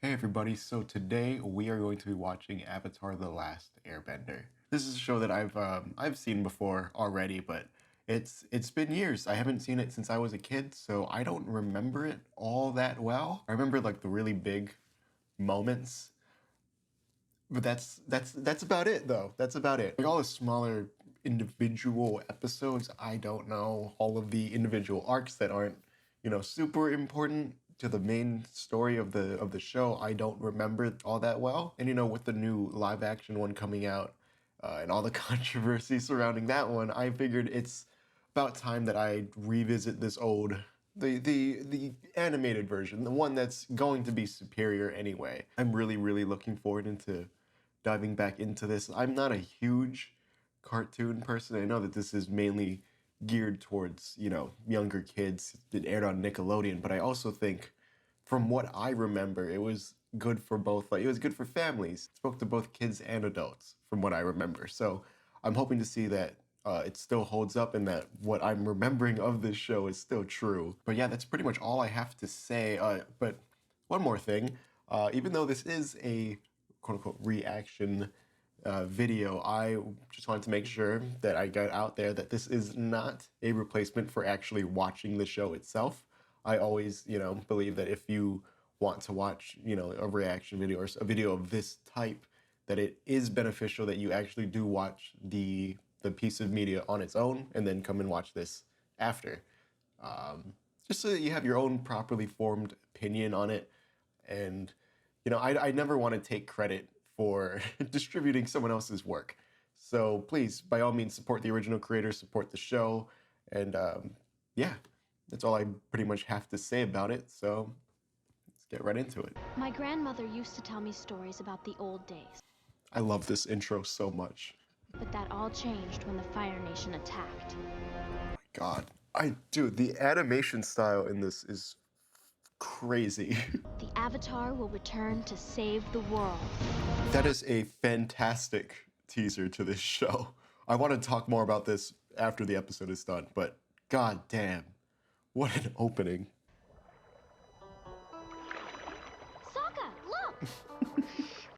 Hey everybody, so today we are going to be watching Avatar: The Last Airbender. This is a show that I've seen before already, but it's been years. I haven't seen it since I was a kid, so I don't remember it all that well. I remember like the really big moments, but that's about it though. That's about it. Like all the smaller individual episodes, I don't know all of the individual arcs that aren't, super important to the main story of the show. I don't remember all that well. And with the new live action one coming out, and all the controversy surrounding that one, I figured it's about time that I revisit this old the animated version, the one that's going to be superior anyway. I'm really looking forward into diving back into this. I'm not a huge cartoon person. I know that this is mainly geared towards, younger kids. It aired on Nickelodeon, but I also think from what I remember, it was good for both, like it was good for families. It spoke to both kids and adults from what I remember. So I'm hoping to see that it still holds up and that what I'm remembering of this show is still true. But yeah, that's pretty much all I have to say. But one more thing, even though this is a quote unquote reaction video, I just wanted to make sure that I got out there that this is not a replacement for actually watching the show itself. I always, believe that if you want to watch, a reaction video or a video of this type, that it is beneficial that you actually do watch the piece of media on its own and then come and watch this after. Just so that you have your own properly formed opinion on it. And, I never want to take credit for distributing someone else's work. So please, by all means, support the original creator, support the show. And yeah, that's all I pretty much have to say about it. So let's get right into it. My grandmother used to tell me stories about the old days, I love this intro so much. but that all changed when the Fire Nation attacked. God, dude, the animation style in this is crazy. The Avatar will return to save the world. That is a fantastic teaser to this show. I want to talk more about this after the episode is done, but god damn, what an opening. Sokka, look!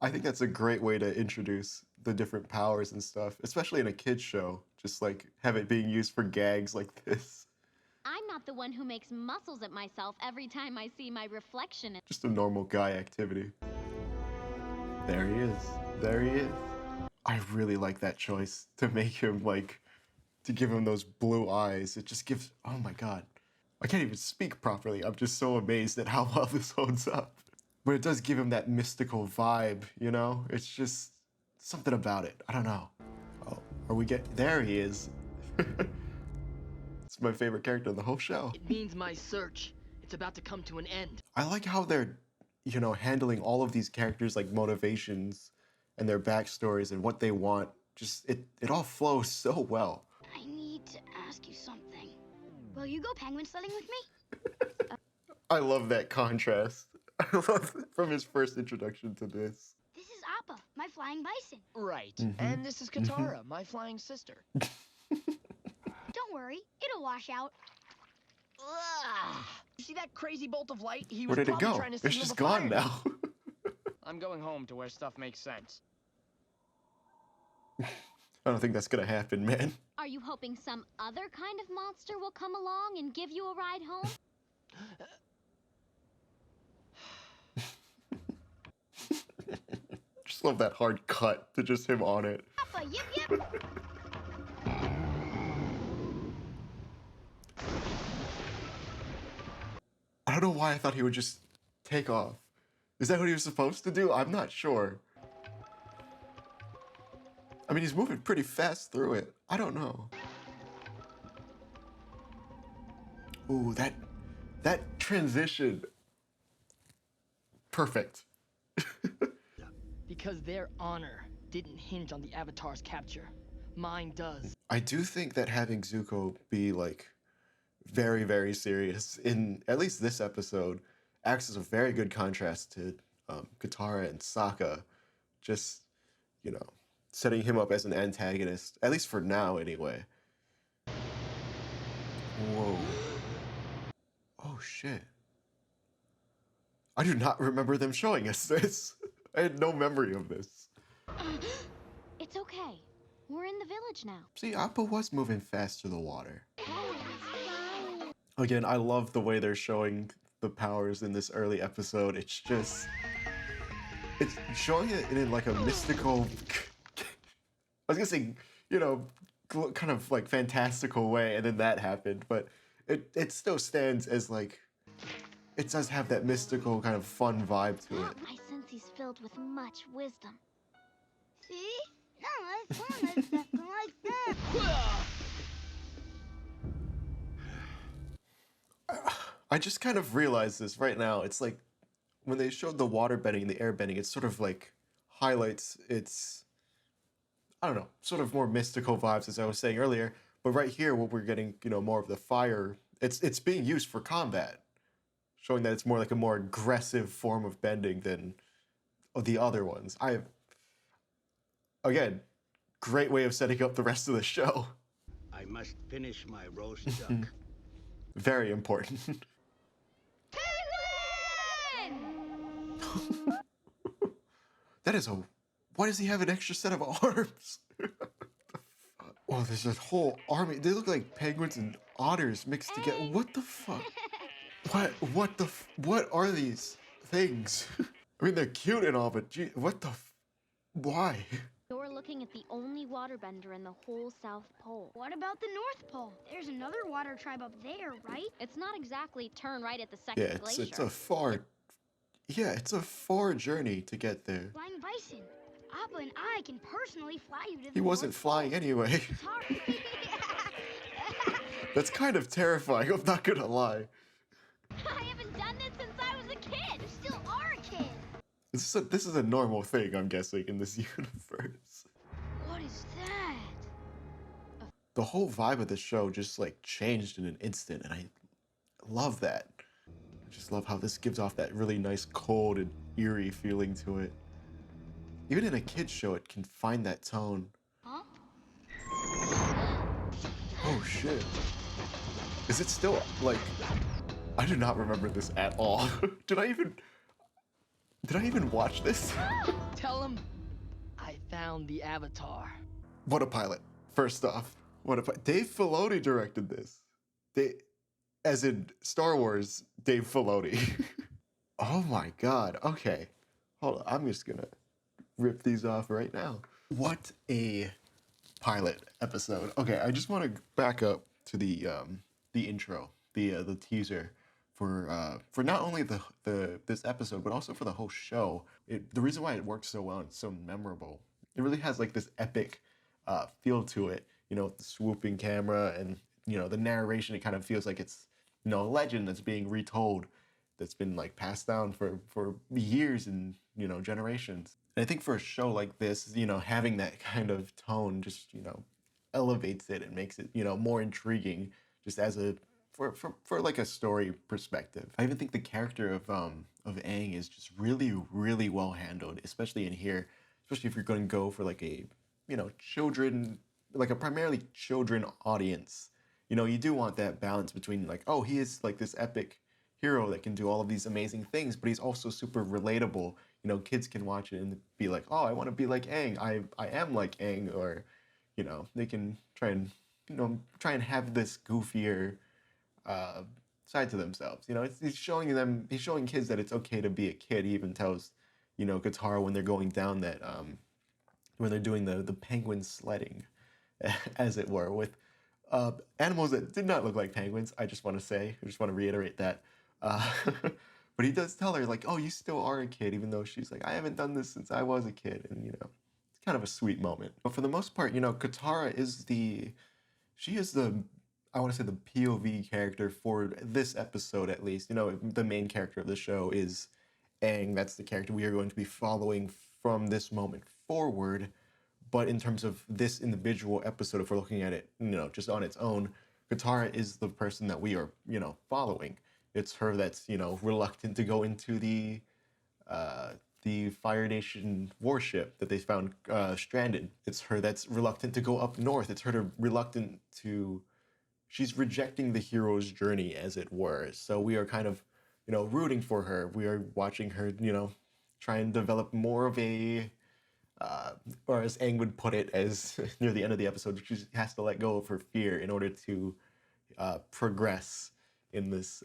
I think that's a great way to introduce the different powers and stuff, especially in a kid's show. Just like have it being used for gags like this. I'm not the one who makes muscles at myself every time I see my reflection. Just a normal guy activity. There he is. There he is. I really like that choice to make him to give him those blue eyes. It just gives, oh my god. I can't even speak properly. I'm just so amazed at how well this holds up. But it does give him that mystical vibe, It's just something about it. I don't know. Oh, there he is. It's my favorite character in the whole show. It means my search. It's about to come to an end. I like how they're, handling all of these characters' motivations and their backstories and what they want. Just it all flows so well. I need to ask you something. Will you go penguin sledding with me? I love that contrast. I love it from his first introduction to this. This is Appa, my flying bison. Right. And this is Katara, my flying sister. Don't worry, it'll wash out. Ugh. You see that crazy bolt of light? He Where was did it probably go? trying to It's signal just the fire. gone now. I'm going home to where stuff makes sense. I don't think that's gonna happen, man. Are you hoping some other kind of monster will come along and give you a ride home? Just love that hard cut to just him on it. Appa, yip yip. I don't know why I thought he would just take off. Is that what he was supposed to do? I'm not sure. I mean, he's moving pretty fast through it. I don't know. Ooh, that transition. Perfect. Because their honor didn't hinge on the Avatar's capture. Mine does. I do think that having Zuko be very serious in at least this episode acts as a very good contrast to Katara and Sokka. Just, setting him up as an antagonist, at least for now anyway. Whoa. Oh shit. I do not remember them showing us this. I had no memory of this. It's okay. We're in the village now. See, Appa was moving fast through the water. Again, I love the way they're showing the powers in this early episode. It's just... It's showing it in like a mystical... I was gonna say, you know, kind of like fantastical way, and then that happened, but it still stands as like... It does have that mystical kind of fun vibe to it. I sense he's filled with much wisdom. See? Now I found it something like that. I just kind of realized this right now. It's like when they showed the water bending and the air bending, it sort of like highlights its, I don't know, sort of more mystical vibes as I was saying earlier. But right here, what we're getting, you know, more of the fire. It's being used for combat, showing that it's more like a more aggressive form of bending than the other ones. Again, great way of setting up the rest of the show. I must finish my roast duck. Very important. That is a... Why does he have an extra set of arms? Oh, there's a whole army. They look like penguins and otters mixed together. What the fuck? What are these things? I mean, they're cute and all, but gee, what the why? You're looking at the only waterbender in the whole South Pole. What about the North Pole? There's another water tribe up there, right? It's not exactly turn right at the second Yeah, glacier. it's a far... Yeah, it's a far journey to get there. Flying bison. Appa and I can personally fly you to the He wasn't North flying anyway. Pole. It's hard. That's kind of terrifying, I'm not gonna lie. I haven't done this since I was a kid. You still are a kid. This is a normal thing, I'm guessing, in this universe. What is that? The whole vibe of the show just like changed in an instant, and I love that. I just love how this gives off that really nice cold and eerie feeling to it. Even in a kid's show, it can find that tone. Huh? Oh shit. Is it still like... I do not remember this at all. Did I even watch this? Tell him I found the Avatar. What a pilot. First off, Dave Filoni directed this. As in Star Wars, Dave Filoni. Oh my god. Okay. Hold on. I'm just gonna rip these off right now. What a pilot episode. Okay, I just want to back up to the intro, the teaser for not only this episode but also for the whole show. The reason why it works so well and it's so memorable, it really has like this epic feel to it. You know, the swooping camera and you know the narration. It kind of feels like it's a legend that's being retold, that's been like passed down for years and generations. And I think for a show like this, having that kind of tone just elevates it and makes it more intriguing, just as a for like a story perspective. I even think the character of Aang is just really well handled, especially in here, especially if you're going to go for like a children, like a primarily children audience. You do want that balance between like, oh, he is like this epic hero that can do all of these amazing things, but he's also super relatable. Kids can watch it and be like, oh, I want to be like Aang. I am like Aang, or they can try and have this goofier side to themselves. He's showing kids that it's okay to be a kid. He even tells Katara when they're going down that when they're doing the penguin sledding, as it were, with animals that did not look like penguins. I just want to reiterate that. But he does tell her like, oh, you still are a kid, even though she's like, I haven't done this since I was a kid. And it's kind of a sweet moment. But for the most part, Katara is the I want to say the POV character for this episode, at least. The main character of the show is Aang. That's the character we are going to be following from this moment forward. But in terms of this individual episode, if we're looking at it, just on its own, Katara is the person that we are, following. It's her that's, reluctant to go into the Fire Nation warship that they found stranded. It's her that's reluctant to go up north. It's her reluctant to... She's rejecting the hero's journey, as it were. So we are kind of you know, rooting for her. We are watching her, you know, try and develop more of a, or as Aang would put it, as near the end of the episode, she has to let go of her fear in order to progress in this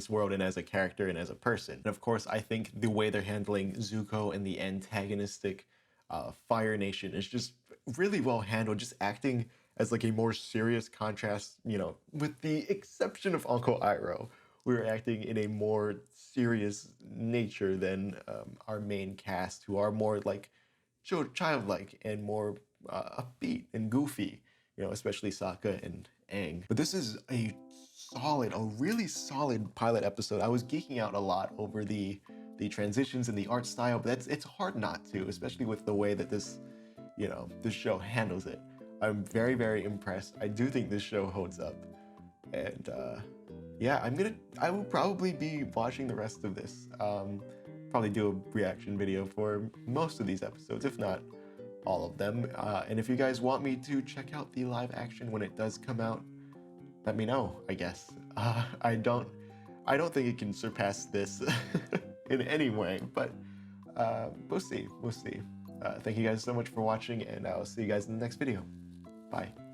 world and as a character and as a person. And of course, I think the way they're handling Zuko and the antagonistic Fire Nation is just really well handled, just acting as like a more serious contrast, you know, with the exception of Uncle Iroh. We're acting in a more serious nature than our main cast, who are more like childlike and more upbeat and goofy, you know, especially Sokka and Aang. But this is a really solid pilot episode. I was geeking out a lot over the transitions and the art style, but it's hard not to, especially with the way that this, you know, this show handles it. I'm very, very impressed. I do think this show holds up. And yeah, I will probably be watching the rest of this. Probably do a reaction video for most of these episodes, if not all of them. And if you guys want me to check out the live action when it does come out, let me know, I guess. I don't think it can surpass this in any way, but we'll see. Thank you guys so much for watching, and I'll see you guys in the next video. Bye.